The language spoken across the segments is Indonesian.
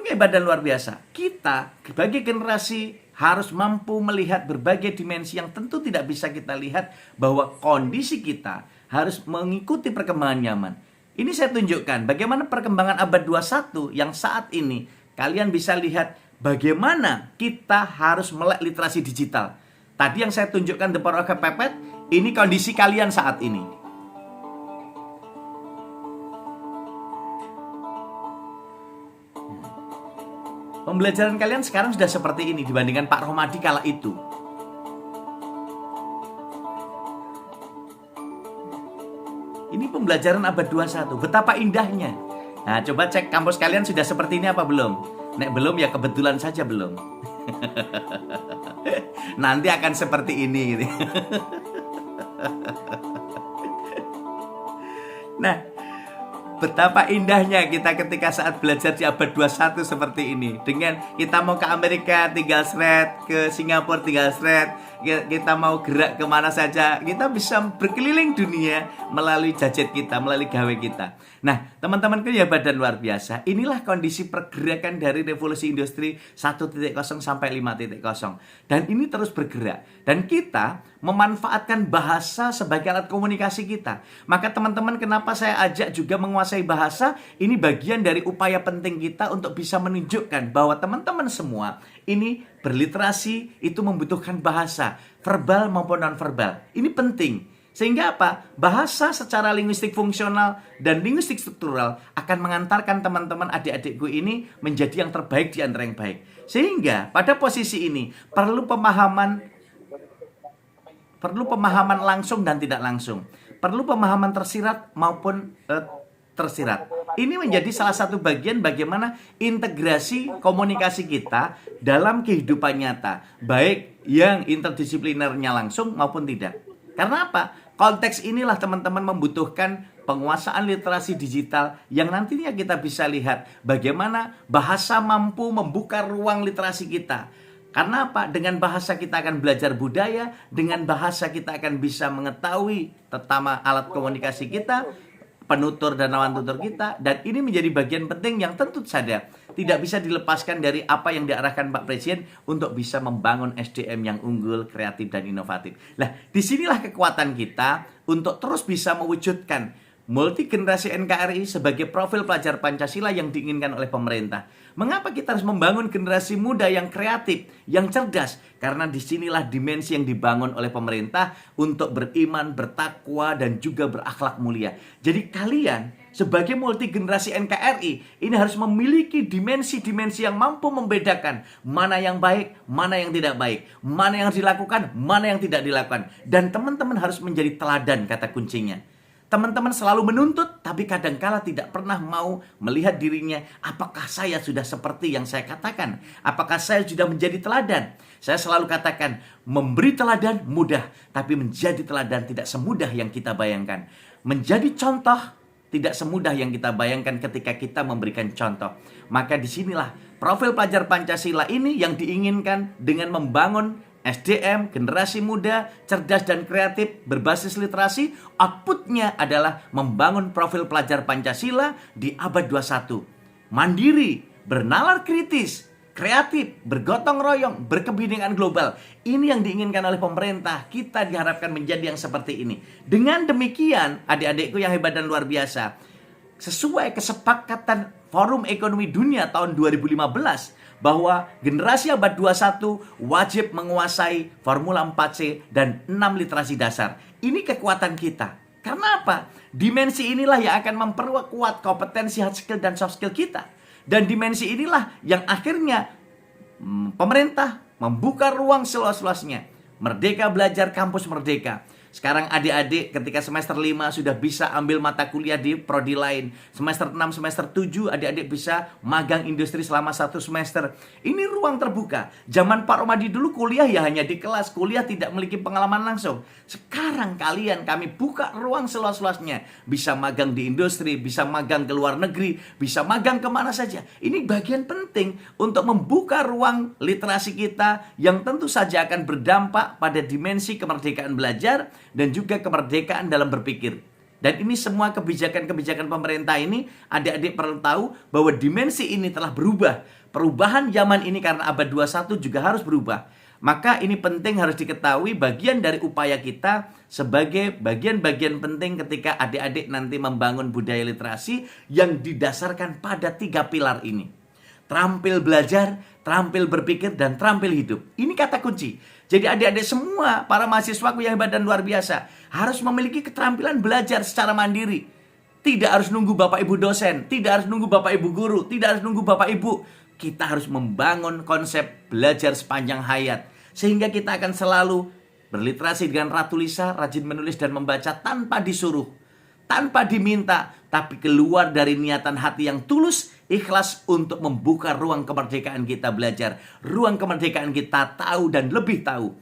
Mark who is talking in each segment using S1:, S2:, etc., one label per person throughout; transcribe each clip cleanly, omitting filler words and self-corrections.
S1: hebat dan luar biasa. Kita sebagai generasi harus mampu melihat berbagai dimensi yang tentu tidak bisa kita lihat, bahwa kondisi kita harus mengikuti perkembangan zaman. Ini saya tunjukkan bagaimana perkembangan abad 21 yang saat ini kalian bisa lihat bagaimana kita harus melek literasi digital. Tadi yang saya tunjukkan The Power of Kepepet, ini kondisi kalian saat ini. Pembelajaran kalian sekarang sudah seperti ini dibandingkan Pak Romadi kala itu. Ini pembelajaran abad 21. Betapa indahnya. Nah, coba cek kampus kalian sudah seperti ini apa belum? Nek belum ya kebetulan saja belum. Nanti akan seperti ini gitu. Nah, betapa indahnya kita ketika saat belajar di abad 21 seperti ini. Dengan kita mau ke Amerika tinggal seret, ke Singapura tinggal seret, kita mau gerak kemana saja, kita bisa berkeliling dunia melalui gadget kita, melalui gawe kita. Nah, teman-temanku ya badan luar biasa. Inilah kondisi pergerakan dari revolusi industri 1.0 sampai 5.0. Dan ini terus bergerak. Dan kita memanfaatkan bahasa sebagai alat komunikasi kita. Maka teman-teman, kenapa saya ajak juga menguasai bahasa? Ini bagian dari upaya penting kita untuk bisa menunjukkan bahwa teman-teman semua ini berliterasi itu membutuhkan bahasa, verbal maupun non-verbal. Ini penting. Sehingga apa? Bahasa secara linguistik fungsional dan linguistik struktural akan mengantarkan teman-teman adik-adikku ini menjadi yang terbaik di antara yang baik. Sehingga pada posisi ini perlu pemahaman langsung dan tidak langsung. Perlu pemahaman tersirat maupun tersirat. Ini menjadi salah satu bagian bagaimana integrasi komunikasi kita dalam kehidupan nyata, baik yang interdisiplinernya langsung maupun tidak. Karena apa? Konteks inilah teman-teman membutuhkan penguasaan literasi digital yang nantinya kita bisa lihat bagaimana bahasa mampu membuka ruang literasi kita. Karena apa? Dengan bahasa kita akan belajar budaya, dengan bahasa kita akan bisa mengetahui terutama alat komunikasi kita, penutur dan lawan tutur kita, dan ini menjadi bagian penting yang tentu saja tidak bisa dilepaskan dari apa yang diarahkan Pak Presiden untuk bisa membangun SDM yang unggul, kreatif, dan inovatif. Nah, disinilah kekuatan kita untuk terus bisa mewujudkan multi generasi NKRI sebagai profil pelajar Pancasila yang diinginkan oleh pemerintah. Mengapa kita harus membangun generasi muda yang kreatif, yang cerdas? Karena disinilah dimensi yang dibangun oleh pemerintah untuk beriman, bertakwa, dan juga berakhlak mulia. Jadi kalian sebagai multi generasi NKRI ini harus memiliki dimensi-dimensi yang mampu membedakan mana yang baik, mana yang tidak baik, mana yang dilakukan, mana yang tidak dilakukan. Dan teman-teman harus menjadi teladan, kata kuncinya. Teman-teman selalu menuntut, tapi kadangkala tidak pernah mau melihat dirinya. Apakah saya sudah seperti yang saya katakan? Apakah saya sudah menjadi teladan? Saya selalu katakan, memberi teladan mudah, tapi menjadi teladan tidak semudah yang kita bayangkan. Menjadi contoh tidak semudah yang kita bayangkan ketika kita memberikan contoh. Maka disinilah profil pelajar Pancasila ini yang diinginkan dengan membangun SDM, generasi muda, cerdas dan kreatif, berbasis literasi. Outputnya adalah membangun profil pelajar Pancasila di abad 21. Mandiri, bernalar kritis, kreatif, bergotong royong, berkebinekaan global. Ini yang diinginkan oleh pemerintah. Kita diharapkan menjadi yang seperti ini. Dengan demikian, adik-adikku yang hebat dan luar biasa, sesuai kesepakatan Forum Ekonomi Dunia tahun 2015, bahwa generasi abad 21 wajib menguasai Formula 4C dan 6 literasi dasar. Ini kekuatan kita. Karena apa? Dimensi inilah yang akan memperkuat kompetensi hard skill dan soft skill kita. Dan dimensi inilah yang akhirnya pemerintah membuka ruang seluas-luasnya. Merdeka Belajar Kampus Merdeka. Sekarang adik-adik ketika semester 5 sudah bisa ambil mata kuliah di prodi lain. Semester 6, semester 7 adik-adik bisa magang industri selama 1 semester. Ini ruang terbuka. Zaman Pak Romadi dulu kuliah ya hanya di kelas. Kuliah tidak memiliki pengalaman langsung. Sekarang kami buka ruang seluas-luasnya. Bisa magang di industri, bisa magang ke luar negeri, bisa magang kemana saja. Ini bagian penting untuk membuka ruang literasi kita yang tentu saja akan berdampak pada dimensi kemerdekaan belajar dan juga kemerdekaan dalam berpikir. Dan ini semua kebijakan-kebijakan pemerintah ini, adik-adik perlu tahu bahwa dimensi ini telah berubah. Perubahan zaman ini karena abad 21 juga harus berubah. Maka ini penting harus diketahui bagian dari upaya kita sebagai bagian-bagian penting ketika adik-adik nanti membangun budaya literasi yang didasarkan pada 3 pilar ini. Terampil belajar, terampil berpikir, dan terampil hidup. Ini kata kunci. Jadi adik-adik semua, para mahasiswaku yang hebat dan luar biasa, harus memiliki keterampilan belajar secara mandiri. Tidak harus nunggu Bapak Ibu dosen, tidak harus nunggu Bapak Ibu guru, tidak harus nunggu Bapak Ibu. Kita harus membangun konsep belajar sepanjang hayat. Sehingga kita akan selalu berliterasi dengan Ratu Lisa, rajin menulis dan membaca tanpa disuruh, tanpa diminta, tapi keluar dari niatan hati yang tulus, ikhlas untuk membuka ruang kemerdekaan kita belajar, ruang kemerdekaan kita tahu dan lebih tahu.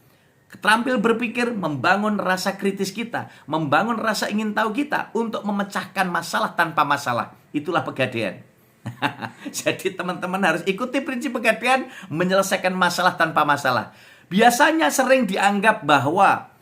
S1: Terampil berpikir, membangun rasa kritis kita, membangun rasa ingin tahu kita untuk memecahkan masalah tanpa masalah. Itulah Pegadaian. Jadi teman-teman harus ikuti prinsip Pegadaian, menyelesaikan masalah tanpa masalah. Biasanya sering dianggap bahwa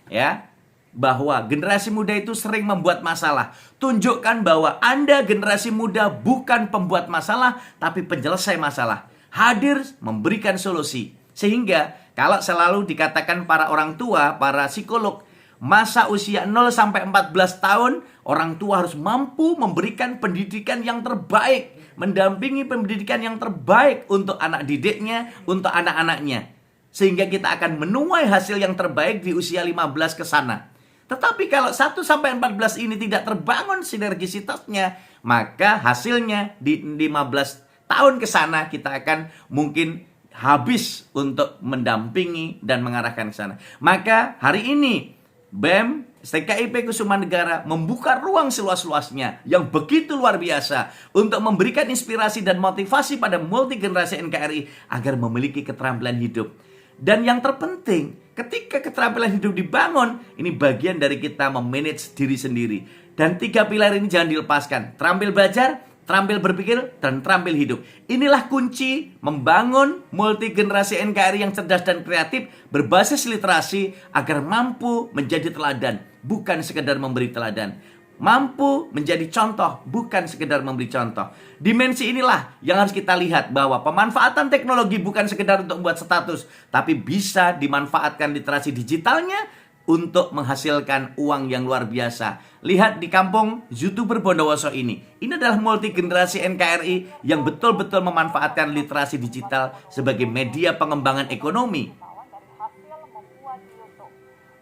S1: generasi muda itu sering membuat masalah. Tunjukkan bahwa Anda generasi muda bukan pembuat masalah, tapi penyelesai masalah. Hadir memberikan solusi. Sehingga kalau selalu dikatakan para orang tua, para psikolog, masa usia 0 sampai 14 tahun, orang tua harus mampu memberikan pendidikan yang terbaik, mendampingi pendidikan yang terbaik untuk anak didiknya, untuk anak-anaknya. Sehingga kita akan menuai hasil yang terbaik di usia 15 ke sana. Tetapi kalau 1 sampai 14 ini tidak terbangun sinergisitasnya, maka hasilnya di 15 tahun ke sana kita akan mungkin habis untuk mendampingi dan mengarahkan ke sana. Maka hari ini BEM STKIP Kusumanegara membuka ruang seluas-luasnya yang begitu luar biasa untuk memberikan inspirasi dan motivasi pada multi generasi NKRI agar memiliki keterampilan hidup. Dan yang terpenting, ketika keterampilan hidup dibangun, ini bagian dari kita memanage diri sendiri. Dan 3 pilar ini jangan dilepaskan. Terampil belajar, terampil berpikir, dan terampil hidup. Inilah kunci membangun multi generasi NKRI yang cerdas dan kreatif berbasis literasi agar mampu menjadi teladan, bukan sekedar memberi teladan. Mampu menjadi contoh, bukan sekedar memberi contoh. Dimensi inilah yang harus kita lihat bahwa pemanfaatan teknologi bukan sekedar untuk membuat status, tapi bisa dimanfaatkan literasi digitalnya untuk menghasilkan uang yang luar biasa. Lihat di kampung YouTuber Bondowoso ini. Ini adalah multi generasi NKRI yang betul-betul memanfaatkan literasi digital sebagai media pengembangan ekonomi.
S2: Dari hasil membuat YouTube.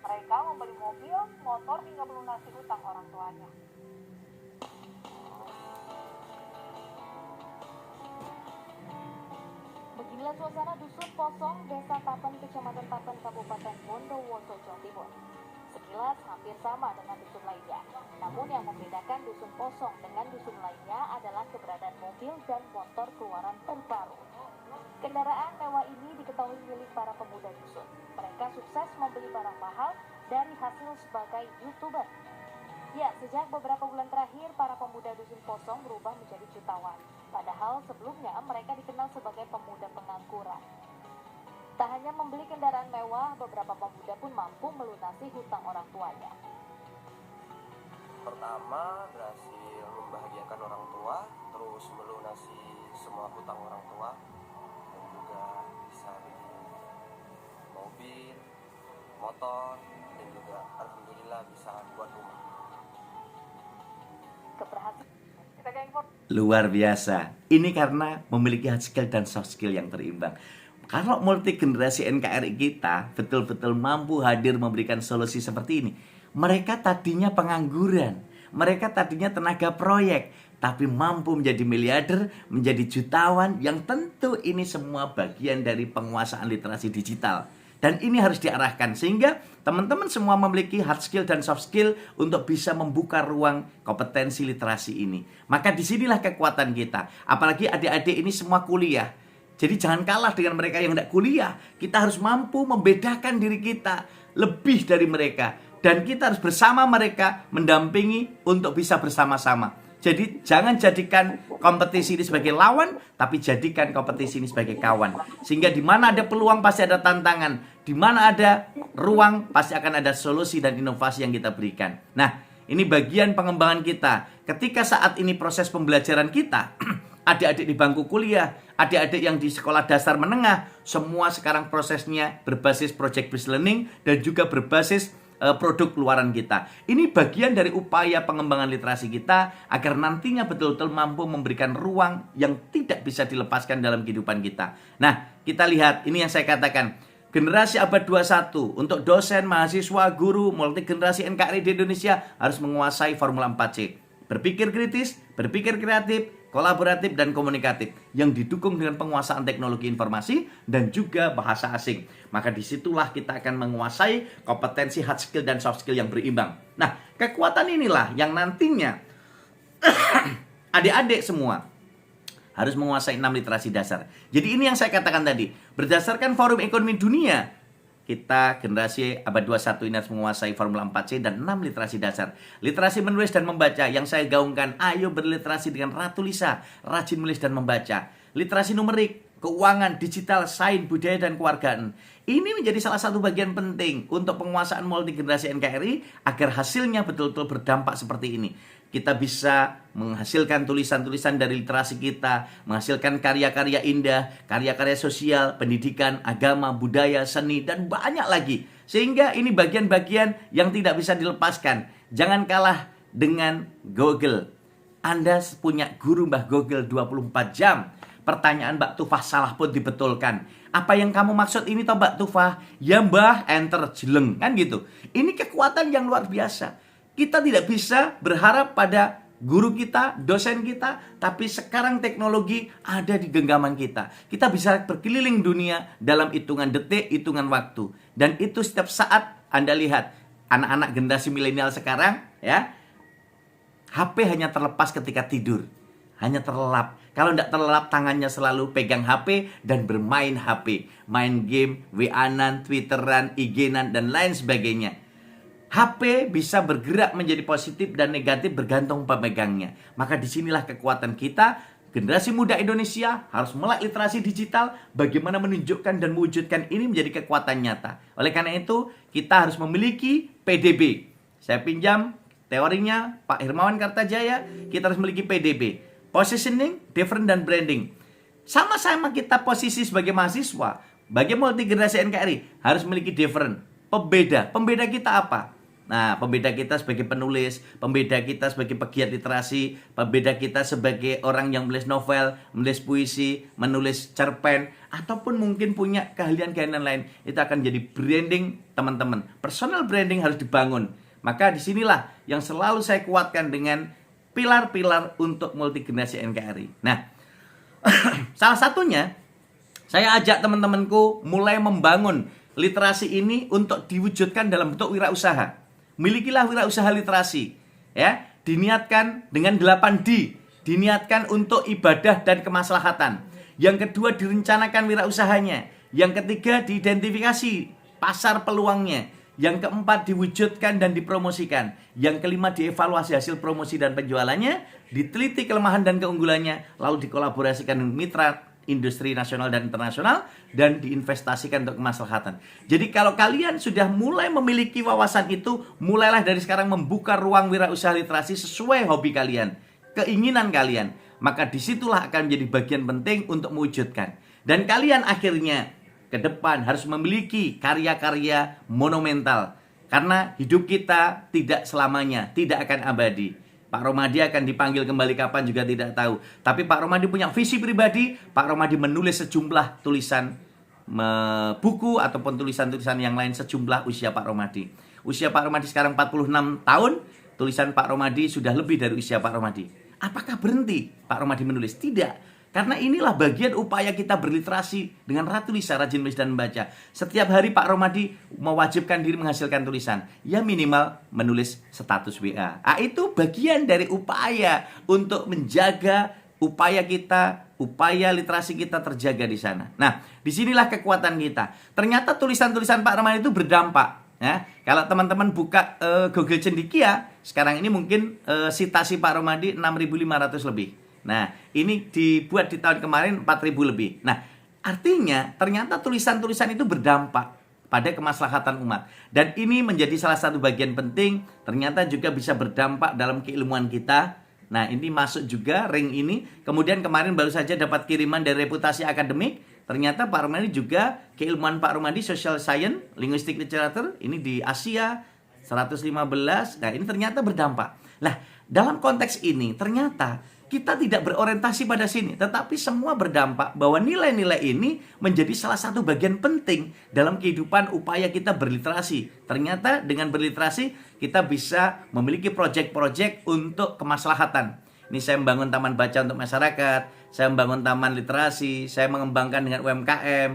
S2: Mereka membeli mobil, motor hingga melunasi hutang orang tuanya. Beginilah suasana Dusun Posong, Desa Tapen, Kecamatan Tapen, Kabupaten Bondowoso, Jawa Timur. Sekilas hampir sama dengan dusun lainnya. Namun yang membedakan Dusun Posong dengan dusun lainnya adalah keberadaan mobil dan motor keluaran terbaru. Kendaraan mewah ini diketahui milik para pemuda dusun. Mereka sukses membeli barang mahal dari hasil sebagai YouTuber. Ya, sejak beberapa bulan terakhir, para pemuda Dusun Posong berubah menjadi jutawan. Padahal sebelumnya mereka dikenal sebagai pemuda pengangguran. Tak hanya membeli kendaraan mewah, beberapa pemuda pun mampu melunasi hutang orang tuanya.
S3: Pertama, berhasil membahagiakan orang tua, terus melunasi semua hutang orang tua, dan juga bisa beli mobil, motor, dan juga alhamdulillah bisa buat rumah.
S1: Luar biasa. Ini karena memiliki hard skill dan soft skill yang terimbang. Kalau multi generasi NKRI kita betul-betul mampu hadir memberikan solusi seperti ini. Mereka tadinya pengangguran, mereka tadinya tenaga proyek, tapi mampu menjadi miliarder, menjadi jutawan, yang tentu ini semua bagian dari penguasaan literasi digital. Dan ini harus diarahkan sehingga teman-teman semua memiliki hard skill dan soft skill untuk bisa membuka ruang kompetensi literasi ini. Maka disinilah kekuatan kita. Apalagi adik-adik ini semua kuliah. Jadi jangan kalah dengan mereka yang tidak kuliah. Kita harus mampu membedakan diri kita lebih dari mereka. Dan kita harus bersama mereka mendampingi untuk bisa bersama-sama. Jadi jangan jadikan kompetisi ini sebagai lawan, tapi jadikan kompetisi ini sebagai kawan. Sehingga di mana ada peluang pasti ada tantangan. Di mana ada ruang pasti akan ada solusi dan inovasi yang kita berikan. Nah, Ini bagian pengembangan kita. Ketika saat ini proses pembelajaran kita, adik-adik di bangku kuliah, adik-adik yang di sekolah dasar menengah, semua sekarang prosesnya berbasis project based learning dan juga berbasis produk keluaran kita. Ini bagian dari upaya pengembangan literasi kita agar nantinya betul-betul mampu memberikan ruang yang tidak bisa dilepaskan dalam kehidupan kita. Nah, kita lihat ini yang saya katakan. Generasi abad 21 untuk dosen, mahasiswa, guru, multi generasi NKRI di Indonesia harus menguasai Formula 4C. Berpikir kritis, berpikir kreatif, kolaboratif, dan komunikatif yang didukung dengan penguasaan teknologi informasi dan juga bahasa asing. Maka disitulah kita akan menguasai kompetensi hard skill dan soft skill yang berimbang. Nah, kekuatan inilah yang nantinya adik-adik semua harus menguasai 6 literasi dasar. Jadi ini yang saya katakan tadi. Berdasarkan Forum Ekonomi Dunia, kita generasi abad 21 ini harus menguasai Formula 4C dan 6 literasi dasar. Literasi menulis dan membaca yang saya gaungkan. Ayo berliterasi dengan Ratu Lisa, rajin menulis dan membaca. Literasi numerik, keuangan, digital, sains, budaya, dan kewargaan. Ini menjadi salah satu bagian penting untuk penguasaan multigenerasi NKRI agar hasilnya betul-betul berdampak seperti ini. Kita bisa menghasilkan tulisan-tulisan dari literasi kita, menghasilkan karya-karya indah, karya-karya sosial, pendidikan, agama, budaya, seni, dan banyak lagi. Sehingga ini bagian-bagian yang tidak bisa dilepaskan. Jangan kalah dengan Google. Anda punya guru Mbah Google 24 jam. Pertanyaan Mbak Tufah salah pun dibetulkan. Apa yang kamu maksud ini toh Mbak Tufah? Ya Mbah, enter, jeleng. Kan gitu. Ini kekuatan yang luar biasa. Kita tidak bisa berharap pada guru kita, dosen kita, tapi sekarang teknologi ada di genggaman kita. Kita bisa berkeliling dunia dalam hitungan detik, hitungan waktu. Dan itu setiap saat Anda lihat anak-anak generasi milenial sekarang, ya, HP hanya terlepas ketika tidur. Hanya terlelap. Kalau tidak terlelap, tangannya selalu pegang HP dan bermain HP. Main game, WA-an, Twitteran, IG-an, dan lain sebagainya. HP bisa bergerak menjadi positif dan negatif bergantung pemegangnya. Maka disinilah kekuatan kita. Generasi muda Indonesia harus melek literasi digital. Bagaimana menunjukkan dan mewujudkan ini menjadi kekuatan nyata. Oleh karena itu, kita harus memiliki PDB. Saya pinjam teorinya Pak Hermawan Kartajaya. Kita harus memiliki PDB. Positioning, different, dan branding. Sama-sama kita posisi sebagai mahasiswa. Bagi multi generasi NKRI harus memiliki different. Pembeda. Pembeda kita apa? Nah, pembeda kita sebagai penulis, pembeda kita sebagai pegiat literasi, pembeda kita sebagai orang yang menulis novel, menulis puisi, menulis cerpen, ataupun mungkin punya keahlian-keahlian lain. Itu akan jadi branding teman-teman. Personal branding harus dibangun. Maka disinilah yang selalu saya kuatkan dengan pilar-pilar untuk multigenerasi NKRI. Nah, salah satunya saya ajak teman-temanku mulai membangun literasi ini untuk diwujudkan dalam bentuk wirausaha. Milikilah wirausaha literasi, ya. Diniatkan dengan 8D, diniatkan untuk ibadah dan kemaslahatan. Yang kedua, direncanakan wirausahanya. Yang ketiga, diidentifikasi pasar peluangnya. Yang keempat, diwujudkan dan dipromosikan. Yang kelima, dievaluasi hasil promosi dan penjualannya, diteliti kelemahan dan keunggulannya, lalu dikolaborasikan dengan mitra industri nasional dan internasional, dan diinvestasikan untuk kemaslahatan. Jadi kalau kalian sudah mulai memiliki wawasan itu, mulailah dari sekarang membuka ruang wirausaha literasi sesuai hobi kalian, keinginan kalian. Maka disitulah akan menjadi bagian penting untuk mewujudkan. Dan kalian akhirnya ke depan harus memiliki karya-karya monumental. Karena hidup kita tidak selamanya, tidak akan abadi. Pak Romadi akan dipanggil kembali kapan juga tidak tahu. Tapi Pak Romadi punya visi pribadi. Pak Romadi menulis sejumlah tulisan buku ataupun tulisan-tulisan yang lain sejumlah usia Pak Romadi. Usia Pak Romadi sekarang 46 tahun. Tulisan Pak Romadi sudah lebih dari usia Pak Romadi. Apakah berhenti Pak Romadi menulis? Tidak. Karena inilah bagian upaya kita berliterasi dengan Ratu Lisa, rajin menulis dan membaca. Setiap hari Pak Romadi mewajibkan diri menghasilkan tulisan. Ya minimal menulis status WA. Itu bagian dari upaya untuk menjaga upaya kita, upaya literasi kita terjaga di sana. Nah, disinilah kekuatan kita. Ternyata tulisan-tulisan Pak Romadi itu berdampak. Ya, kalau teman-teman buka Google Cendekia, sekarang ini mungkin sitasi Pak Romadi 6.500 lebih. Nah, ini dibuat di tahun kemarin 4.000 lebih. Nah, artinya ternyata tulisan-tulisan itu berdampak. pada kemaslahatan umat. Dan ini menjadi salah satu bagian penting, ternyata juga bisa berdampak dalam keilmuan kita. Nah, ini masuk juga ring ini. Kemudian kemarin baru saja dapat kiriman dari Reputasi Akademik. Ternyata Pak Rumadi juga keilmuan Pak Rumadi Social Science, Linguistic Literature, ini di Asia 115. Nah, ini ternyata berdampak. Nah, dalam konteks ini ternyata kita tidak berorientasi pada sini, tetapi semua berdampak bahwa nilai-nilai ini menjadi salah satu bagian penting dalam kehidupan upaya kita berliterasi. Ternyata dengan berliterasi kita bisa memiliki proyek-proyek untuk kemaslahatan. Ini saya membangun taman baca untuk masyarakat, saya membangun taman literasi, saya mengembangkan dengan UMKM,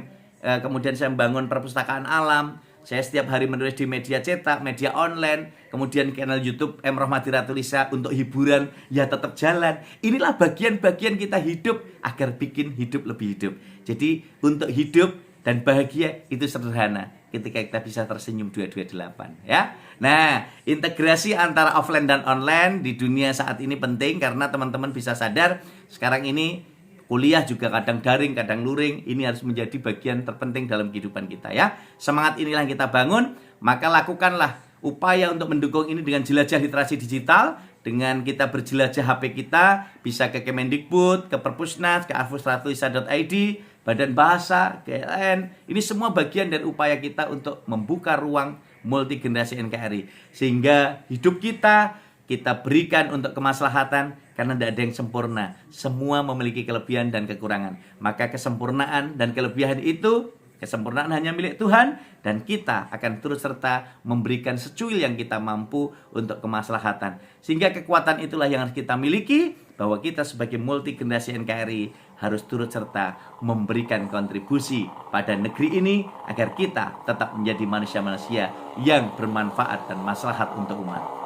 S1: kemudian saya membangun perpustakaan alam. Saya setiap hari menulis di media cetak, media online, kemudian channel YouTube M. Rohmadi Ratulisa untuk hiburan, ya tetap jalan. Inilah bagian-bagian kita hidup agar bikin hidup lebih hidup. Jadi untuk hidup dan bahagia itu sederhana ketika kita bisa tersenyum 228 ya. Nah, integrasi antara offline dan online di dunia saat ini penting karena teman-teman bisa sadar sekarang ini kuliah juga kadang daring, kadang luring. Ini harus menjadi bagian terpenting dalam kehidupan kita ya. Semangat inilah yang kita bangun. Maka lakukanlah upaya untuk mendukung ini dengan jelajah literasi digital. Dengan kita berjelajah HP kita, bisa ke Kemendikbud, ke Perpusnas, ke arvusratulisa.id, Badan Bahasa, GLN. Ini semua bagian dari upaya kita untuk membuka ruang multigenerasi NKRI. Sehingga hidup kita berikan untuk kemaslahatan karena tidak ada yang sempurna. Semua memiliki kelebihan dan kekurangan. Maka kesempurnaan dan kelebihan itu, kesempurnaan hanya milik Tuhan dan kita akan turut serta memberikan secuil yang kita mampu untuk kemaslahatan. Sehingga kekuatan itulah yang harus kita miliki bahwa kita sebagai multigenerasi NKRI harus turut serta memberikan kontribusi pada negeri ini agar kita tetap menjadi manusia-manusia yang bermanfaat dan maslahat untuk umat.